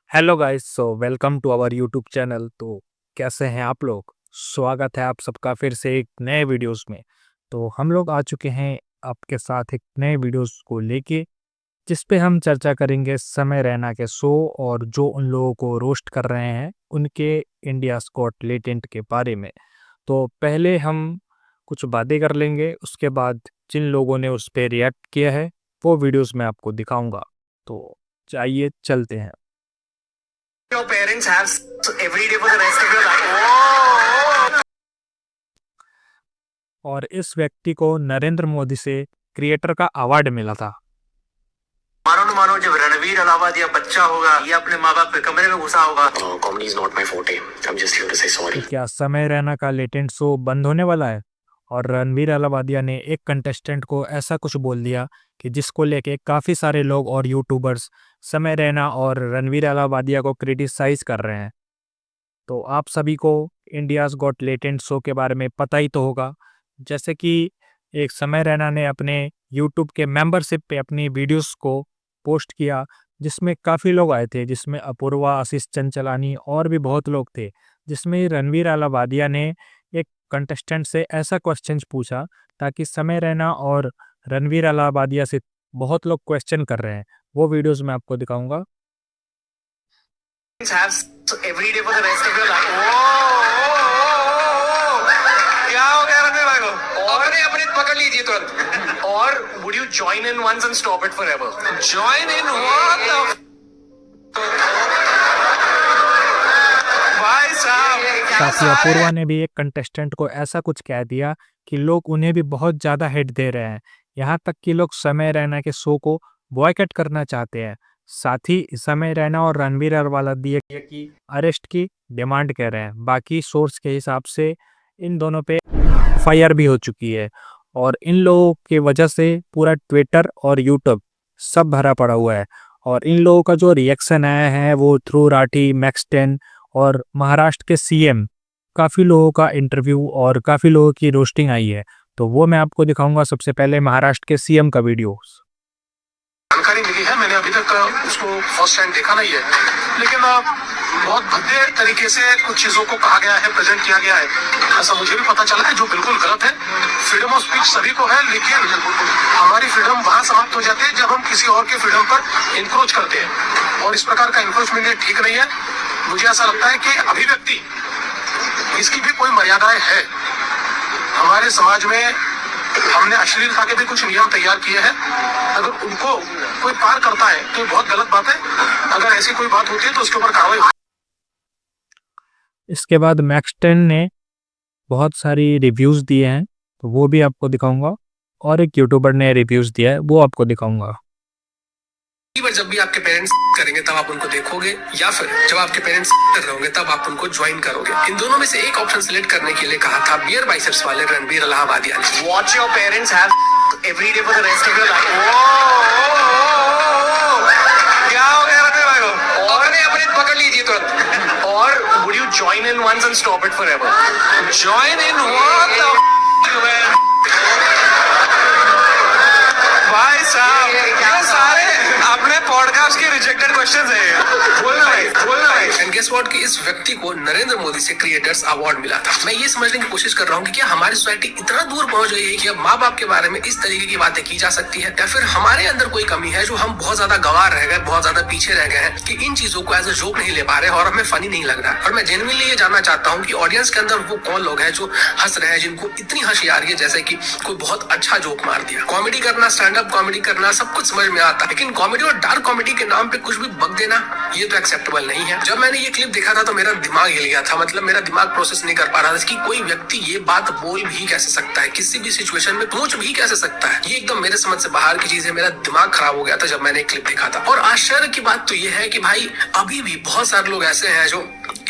Hello guys, so welcome to our YouTube channel. तो कैसे हैं आप लोग? स्वागत है आप सबका फिर से एक नए वीडियोस में। तो हम लोग आ चुके हैं आपके साथ एक नए वीडियोस को लेके, जिस पे हम चर्चा करेंगे समय रैना के शो और जो उन लोगों को रोस्ट कर रहे हैं उनके इंडियाज गॉट टैलेंट के बारे में। तो पहले हम कुछ बातें कर लेंगे, उसके बाद जिन लोगों ने उस पर रिएक्ट किया है वो वीडियोस में आपको दिखाऊंगा। तो चाहिए चलते हैं। Your parents have every day for the rest of your life. और इस व्यक्ति को नरेंद्र मोदी से क्रिएटर का अवार्ड मिला था। मानो न मानो, जब रणवीर अलाहाबादिया बच्चा होगा, ये अपने माँ बाप के कमरे में घुसा होगा। Comedy is not my forte. I'm just here to say sorry. कि क्या समय रैना का लेटेंट शो बंद होने वाला है? और रणवीर अलाहाबादिया ने एक कंटेस्टेंट को ऐसा कुछ बोल दिया कि जिसको लेके काफ़ी सारे लोग और यूट्यूबर्स समय रैना और रणवीर अलाहाबादिया को क्रिटिसाइज कर रहे हैं। तो आप सभी को इंडियाज़ गॉट टैलेंट शो के बारे में पता ही तो होगा। जैसे कि एक समय रैना ने अपने यूट्यूब के मेंबरशिप पे अपनी वीडियोस को पोस्ट किया, जिसमें काफ़ी लोग आए थे, जिसमें अपूर्वा, आशीष चंचलानी और भी बहुत लोग थे। जिसमें रणवीर अलाहाबादिया ने एक कंटेस्टेंट से ऐसा क्वेश्चन पूछा ताकि समय रैना और रणवीर अलाहाबादिया से बहुत लोग क्वेश्चन कर रहे हैं। वो वीडियोस मैं आपको दिखाऊंगा। Have every day for the rest of your life. क्या हो गया रणवीर भाई को? अपने अपने पकड़ लीजिए तुरंत। और would you join in once and stop it forever? Join in what the? भाई साहब, साथ ही अपूर्वा ने भी एक कंटेस्टेंट को ऐसा कुछ कह दिया कि लोग उन्हें भी बहुत ज़्यादा हिट दे रहे हैं। यहाँ तक कि लोग समय रैना के शो को बॉयकॉट करना चाहते हैं। साथ ही समय रैना और रणवीर अलाहाबादिया की अरेस्ट की डिमांड कर रहे हैं। बाकी सोर्स के हिसाब से इन दोनों पे फायर भी हो चुकी है और इन लोगों की वजह से पूरा ट्विटर और यूट्यूब सब भरा पड़ा हुआ है। और इन लोगों का जो रिएक्शन आया है वो थ्रू राठी, मैक्स 10 और महाराष्ट्र के सीएम, काफ़ी लोगों का इंटरव्यू और काफ़ी लोगों की रोस्टिंग आई है। तो वो मैं आपको दिखाऊंगा। सबसे पहले महाराष्ट्र के सीएम का वीडियो। जानकारी मिली है, मैंने अभी तक उसको फर्स्ट टाइम देखा नहीं है, लेकिन बहुत भद्दे तरीके से कुछ चीजों को कहा गया है, प्रेजेंट किया गया है, ऐसा मुझे भी पता चला है, जो बिल्कुल गलत है। फ्रीडम ऑफ स्पीच सभी को है, लेकिन हमारी फ्रीडम वहां समाप्त हो जाती है जब हम किसी और के फ्रीडम पर इंक्रोच करते हैं, और इस प्रकार का इंक्रोचमेंट ठीक नहीं है। मुझे ऐसा लगता है कि अभिव्यक्ति, इसकी भी कोई मर्यादाएं है। हमारे समाज में हमने अश्लीलता के भी कुछ नियम तैयार किए हैं, अगर उनको कोई पार करता है तो बहुत गलत बात है। अगर ऐसी कोई बात होती है तो उसके ऊपर कार्रवाई। इसके बाद मैक्स 10 ने बहुत सारी रिव्यूज़ दिए हैं, तो वो भी आपको दिखाऊंगा। और एक यूट्यूबर ने रिव्यूज़ दिया है, वो आपको दिखाऊंगा। जब भी आपके पेरेंट्स करेंगे तब आप उनको देखोगे, या फिर जब आपके पेरेंट्स कर रहे होंगे तब आप उनको ज्वाइन करोगे। इन दोनों में से एक ऑप्शन सिलेक्ट करने के लिए कहा था बियर बाइसेप्स वाले रणवीर अलाहाबादिया ने। Watch your parents have every day for the rest of your life. क्या हो गया रणवीर भाई को? अपने अपने पकड़ लीजिए तुरंत। और would you join in once and stop it forever? Join in what the? भाई साहब, ये सारे अपने पॉडकास्ट के रिजेक्टेड क्वेश्चंस हैं। बोलना भाई। एंड गेस व्हाट कि इस व्यक्ति को नरेंद्र मोदी से क्रिएटर्स अवार्ड मिला था। मैं ये समझने की कोशिश कर रहा हूँ कि क्या हमारी सोसाइटी इतना दूर पहुंच गई है कि अब माँ बाप के बारे में इस तरीके की बातें की जा सकती है, या फिर हमारे अंदर कोई कमी है जो हम बहुत ज्यादा गंवार रह गए, बहुत ज्यादा पीछे रह गए हैं कि इन चीजों को एज अ जोक नहीं ले पा रहे और हमें फनी नहीं लग रहा है। और मैं जेन्युइनली ये जानना चाहता हूँ कि ऑडियंस के अंदर वो कौन लोग हैं जो हंस रहे हैं, जिनको इतनी हंसी आ रही है जैसे कि कोई बहुत अच्छा जोक मार दिया। कॉमेडी करना, स्टैंड अप कॉमेडी करना सब कुछ समझ में आता है, लेकिन कॉमेडी और डार्क कॉमेडी के नाम पे कुछ भी बक देना, ये तो एक्सेप्टेबल नहीं है। जब मैंने ये क्लिप देखा था तो मेरा दिमाग हिल गया था, मतलब मेरा दिमाग प्रोसेस नहीं कर पा रहा था कि कोई व्यक्ति ये बात बोल भी कैसे सकता है, किसी भी सिचुएशन में पूछ भी कैसे सकता है। ये एकदम मेरे समझ से बाहर की चीज है। मेरा दिमाग खराब हो गया था जब मैंने क्लिप देखा था। और आश्चर्य की बात तो ये है कि भाई अभी भी बहुत सारे लोग ऐसे हैं जो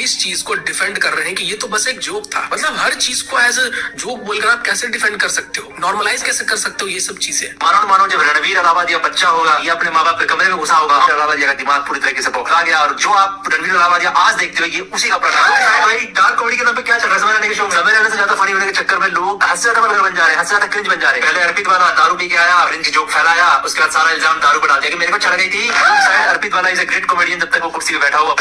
इस चीज को डिफेंड कर रहे हैं कि ये तो बस एक जोक था। मतलब हर चीज को एज अ जोक बोलकर आप कैसे डिफेंड कर सकते हो, नॉर्मलाइज कैसे कर सकते हो ये सब चीजें। मानो जब रणवीर अलाहाबादिया बच्चा होगा, ये अपने माँ बाप के कमरे में घुसा होगा, अलाहाबादिया का दिमाग पूरी तरीके से बौखला गया, और जो आप रणवीर अलाहाबादिया आज देखते हो ये उसी का प्रकार है। भाई डार्क कॉमेडी के नाम पे क्या चल रहा है समय रहने के शो में? समय रहने से ज्यादा फनी होने के चक्कर में लोग हद से ज्यादा वल्गर बन जा रहे हैं, हद से ज्यादा क्रिंज बन जा रहे हैं। पहले अर्पित वाला दारू पी के आया, क्रिंज जोक फैलाया, उसके बाद सारा इल्जाम दारू पर डाल दिया कि मेरे को चढ़ गई थी। शायद अर्पित वाला इज अ ग्रेट कॉमेडियन जब तक वो कुर्सी पे बैठा हुआ।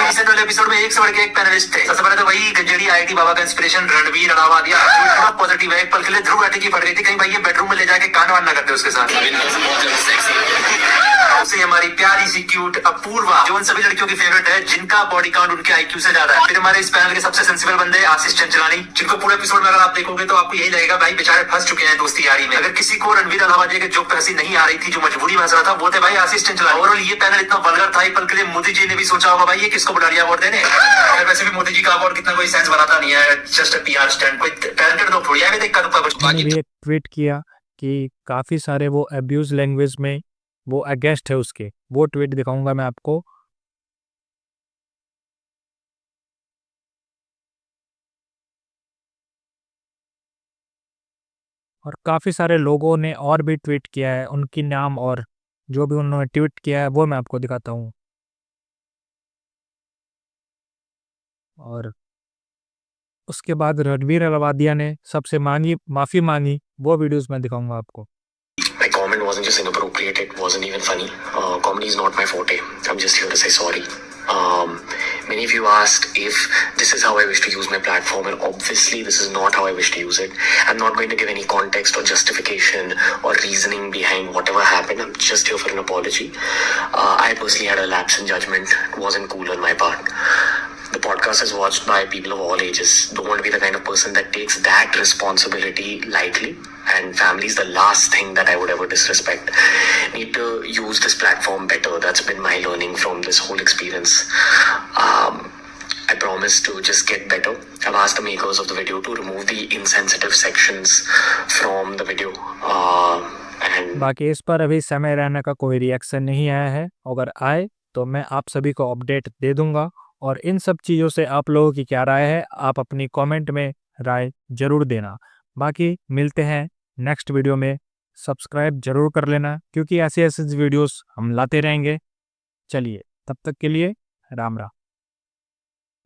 रिसेंट वाले एपिसोड में एक से बढ़ के एक पैनलिस्ट थे। सबसे पहले तो वही गंजेड़ी आईआईटी बाबा का इंस्पिरेशन रणवीर अलाहाबादिया, थोड़ा पॉजिटिव है। एक पल के लिए ध्रुव राठी की फट गई थी, कहीं भाई ये बेडरूम में ले जाके कान वान ना करते उसके साथ। उससे हमारी प्यारी सी क्यूट अपूर्वा, जो उन सभी लड़कियों की फेवरेट है जिनका बॉडी काउंट उनके आईक्यू से ज्यादा है। फिर हमारे इस पैनल के सबसे सेंसिबल बंदे आशीष चंचलानी, जिनको पूरे एपिसोड में अगर आप देखोगे तो आपको यही लगेगा भाई बेचारे फंस चुके हैं दोस्ती यारी में। अगर किसी को रणवीर अलाहाबादिया के जोक पे हंसी नहीं आ रही थी, जो मजबूरी में हंस रहा था, वो थे भाई आशीष चंचलानी। ओवरऑल ये पैनल इतना वल्गर था, एक पल के लिए मोदी जी ने भी सोचा होगा भाई ये किसको बुलारिया अवार्ड देने। वैसे भी मोदी जी का अवार्ड कितना कोई सेंस बनाता नहीं है, जस्ट अ पीआर स्टंट। कोई टैलेंटेड लोग थोड़ी है, देखा तो उन्होंने भी एक ट्वीट किया कि काफ़ी सारे वो अब्यूज़ लैंग्वेज में वो अगेंस्ट है उसके, वो ट्वीट दिखाऊंगा मैं आपको। और काफ़ी सारे लोगों ने और भी ट्वीट किया है, उनकी नाम और जो भी उन्होंने ट्वीट किया है वो मैं आपको दिखाता हूँ। और उसके बाद रणवीर अलाहाबादिया ने सबसे माफ़ी मांगी, वो वीडियोस मैं दिखाऊंगा आपको। My comment wasn't just inappropriate, it wasn't even funny. Comedy is not my forte. I'm just here to say sorry. Many of you asked if this is how I wish to use my platform, and obviously this is not how I wish to use it. I'm not going to give any context or justification or reasoning behind whatever happened. I'm just here for an apology. I personally had a lapse in judgment. It wasn't cool on my part. The podcast is watched by people of all ages. Don't want to be the kind of person that takes that responsibility lightly. And family is the last thing that I would ever disrespect. Need to use this platform better. That's been my learning from this whole experience. I promise to just get better. I've asked the makers of the video to remove the insensitive sections from the video. बाकी इस पर अभी समय रहने का कोई reaction नहीं आया है, अगर आए तो मैं आप सभी को अपडेट दे दूंगा। और इन सब चीज़ों से आप लोगों की क्या राय है, आप अपनी कमेंट में राय ज़रूर देना। बाकी मिलते हैं नेक्स्ट वीडियो में, सब्सक्राइब ज़रूर कर लेना क्योंकि ऐसे वीडियोस हम लाते रहेंगे। चलिए तब तक के लिए राम राम।